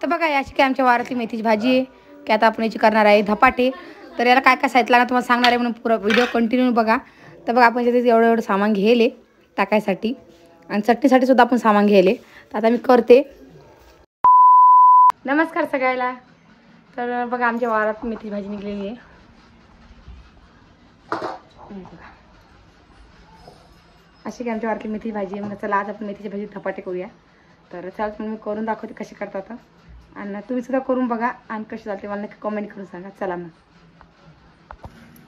तर बघा याची काय आमच्या वारातली मेथीची भाजी आहे की आता आपण याची करणार आहे धपाटे. तर याला काय काय साहित्य लागणार तुम्हाला सांगणार आहे, म्हणून पुरा व्हिडिओ कंटिन्यू बघा. तर बघा आपण तिथे एवढं सामान घ्यायले टाकायसाठी आणि चटणीसाठी सुद्धा आपण सामान घ्यायले. तर आता मी करते. नमस्कार सगळ्याला. तर बघा आमच्या वारात मेथीची भाजी निघलेली आहे. अशी काय आमच्या वारातली मेथीची भाजी आहे. म्हणून चला आज आपण मेथीची भाजी धपाटे करूया. तर चला तुम्ही मी करून दाखवते कशी करतात आणि तुम्ही सुद्धा करून बघा आणि कशी चालते मला नक्की कमेंट करून सांगा. चला मग.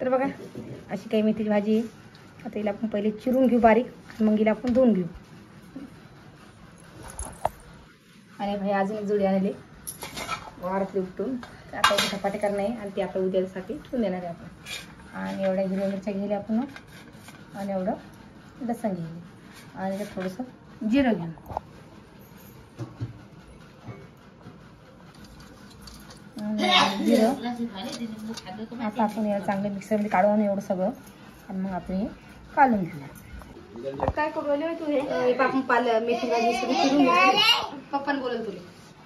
तर बघा अशी काही मेथीची भाजी आहे. आता हिला आपण पहिले चिरून घेऊ बारीक, मग हिला आपण धुवून घेऊ. आणि भाई अजून एक जोडी आणले वारातली उपटून. आता एक धपाटे करणार आहे आणि ती आपल्या उद्यासाठी ठेवून देणार आहे आपण. आणि एवढ्या हिरव्या मिरच्या घ्यायला आपण आणि एवढं लसण घेऊ आणि थोडंसं जिरं घेऊ. जिरं आता आपण याला चांगलं मिक्सरमध्ये काढून एवढं सगळं आणि मग आपण हे काढून घेऊया. काय करू राहिले तू हे आपण मेथी भाजी सगळी चिरून घेतली. पप्पाने बोलत तुला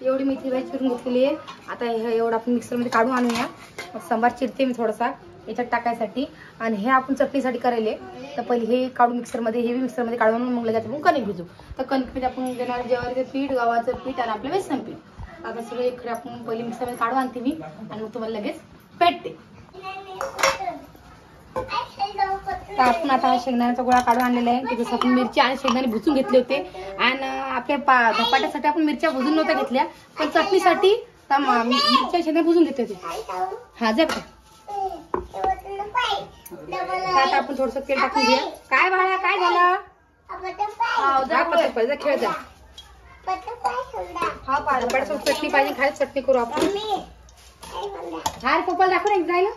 एवढी मेथी भाजी चिरून घेतलेली आहे. आता हे एवढं आपण मिक्सरमध्ये काढून आणूया. मग सांबार चिरते मी थोडासा याच्यात टाकायसाठी आणि हे आपण चटणीसाठी करायले. तर पहिले हे काढून मिक्सरमध्ये हे मिक्सरमध्ये काढून मग लगेच आपण कणिक भिजू. तर कणिकमध्ये आपण देणार ज्वारीचं पीठ, गव्हाचं पीठ आणि आपलं बेसन पीठ. आता सगळं इकडे आपण पहिले मिक्सरमध्ये काढून आणते मी आणि मग तुम्हाला लगेच पेटते. तर आपण आता शेंगदाण्याचा गोळा काढून आणलेला आहे की जसं आपण मिरच्या आणि शेंगदाणे भुजून घेतले होते. आणि आपल्या धपाट्यासाठी आपण मिरच्या भुजून नव्हत्या घेतल्या, पण चटणीसाठी मिरच्या शेंगदाणे भुजून घेतले होते. हा जा आता आपण थोडस तेल टाकून घेऊया. काय बाळा काय झालं? खेळ जा. हा धपाट्यासोबत चटणी पाहिजे, खायला चटणी करू आपण. हा पप्पाला दाखव एक जायला.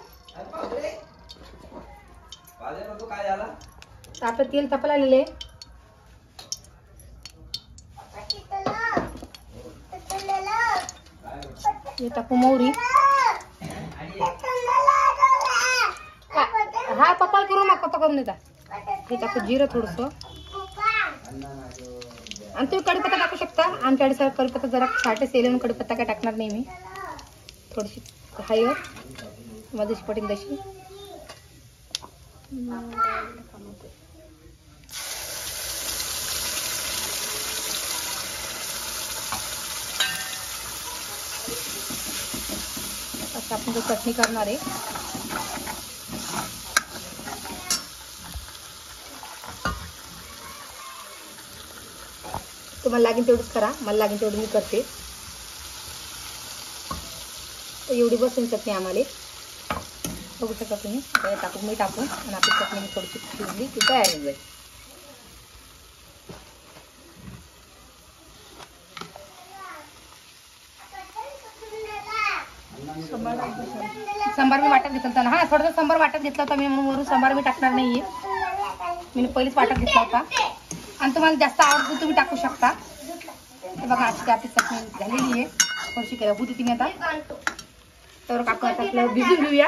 आपलं तेल तापायला आलेलं आहे. हे टाकू मोहरी. हा पप्पाला करू मग पप्पा करून देतात. हे टाकू जिरं थोडस आणि तुम्ही कढीपत्ता टाकू शकता. आमच्याकडे सर कढीपत्ता जरा साठे सेल म्हणून कढीपत्ता काय टाकणार नाही मी. थोडीशी हळद माझी पटेल तशी. असं आपण चटणी करणार आहे. तुम्हाला लागेल तेवढंच करा, मला लागेल तेवढं मी करते. तर एवढी बसून चटणी आम्हाला बघू शकता तुम्ही. टाकून मी टाकून आणि आपली चटणी मी थोडीशी शिजली की तयार होईल. सांबार मी वाटत घेतला होता. हा थोडासा सांबार वाटत घेतला होता मी, म्हणून वरून सांबार मी टाकणार नाहीये. मी पहिलेच वाटत घेतला होता आणि तुम्हाला जास्त आवडतो तुम्ही टाकू शकता. हे बघा अशी आपली चटणी झालेली आहे. थोडीशी काय होती तुम्ही आता. तर आपण आपलं भिजून घेऊया.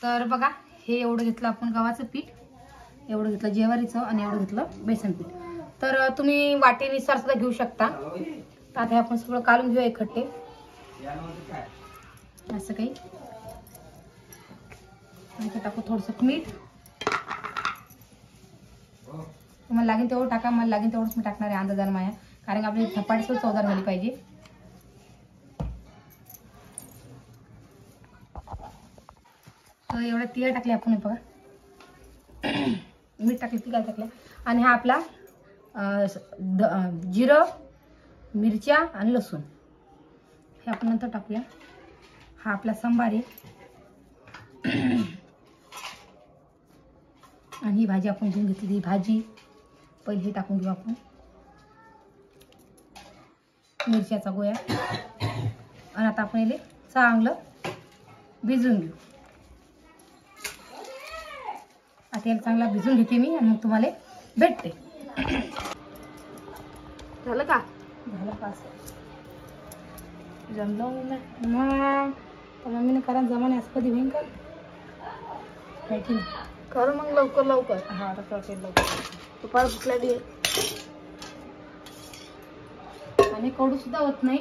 तर बघा हे एवढं घेतलं आपण गव्हाचं पीठ, एवढं घेतलं ज्वारीचं आणि एवढं घेतलं बेसन पीठ. तर तुम्ही वाटीनुसार सुद्धा घेऊ शकता. तर आता आपण सगळं काढून घेऊया इकट्टे असं काही. आणि टाकू थोडंसं मीठ. तुम्हाला लागेल तेवढं टाका, मला लागेल तेवढंच मी टाकणार आहे अंदाजाने माया, कारण आपली धपाटी सुद्धा चवदार झाली पाहिजे. तर एवढं तिळ टाकले आपण. बघा मीठ टाकले, तिळ टाकले आणि हा आपला जिरं, मिरच्या आणि लसूण हे आपण नंतर टाकूया. हा आपला सांबार आहे आणि ही भाजी आपण घेऊन घेतली. ही भाजी पहिले टाकून घेऊ आपण. मिरच्याचा गोळा आणि आता आपण याला चांगलं भिजवून घेऊ. आता याला चांगला भिजवून घेते मी आणि मग तुम्हाला भेटते. झालं का? झालं का? जमलं मग मम्मीने करा जमाने असं कधी होईन का? कर मग लवकर लवकर. हा आता करते लवकर. दुपार भूक लागली आणि आणि कडू सुद्धा होत नाही.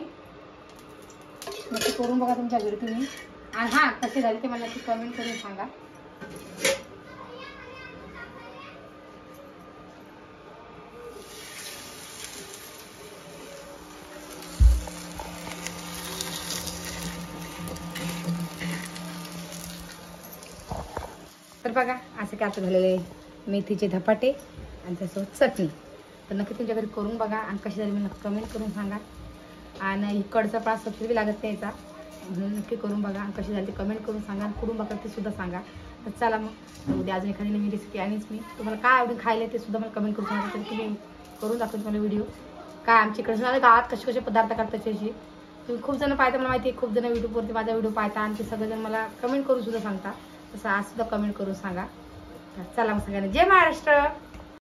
नक्की करून बघा तुमच्या घरी तुम्ही. आणि हा कसे झाले ते मला नक्की कमेंट करून सांगा. तर बघा असे काय आता झालेले मेथीचे धपाटे आणि त्यासोबत चटणी. तर नक्की तुमच्या घरी करून बघा आणि कशी झाली मला कमेंट करून सांगा. आणि इकडचा पास बी लागत नाही याचा, म्हणून नक्की करून बघा आणि कशी झाली ते कमेंट करून सांगा. आणि कुठून बघा ते सुद्धा सांगा. तर चला मग उद्या अजून एखादी नवीन रेसिपी आणीच मी. तुम्हाला काय आवडून खायला ते सुद्धा मला कमेंट करून सांगा. तर तुम्ही करून दाखवतो तुम्हाला व्हिडिओ काय आमच्याकडे झालं गावात कसे कसे पदार्थ करतात त्याची. तुम्ही खूप जण पाहता, मला माहिती आहे खूप जण यूट्यूबवरती माझा व्हिडिओ पाहता आणि ते सगळेजण मला कमेंट करून सुद्धा सांगता. तसं आज सुद्धा कमेंट करून सांगा. चला मग सगळ्यांना जय महाराष्ट्र.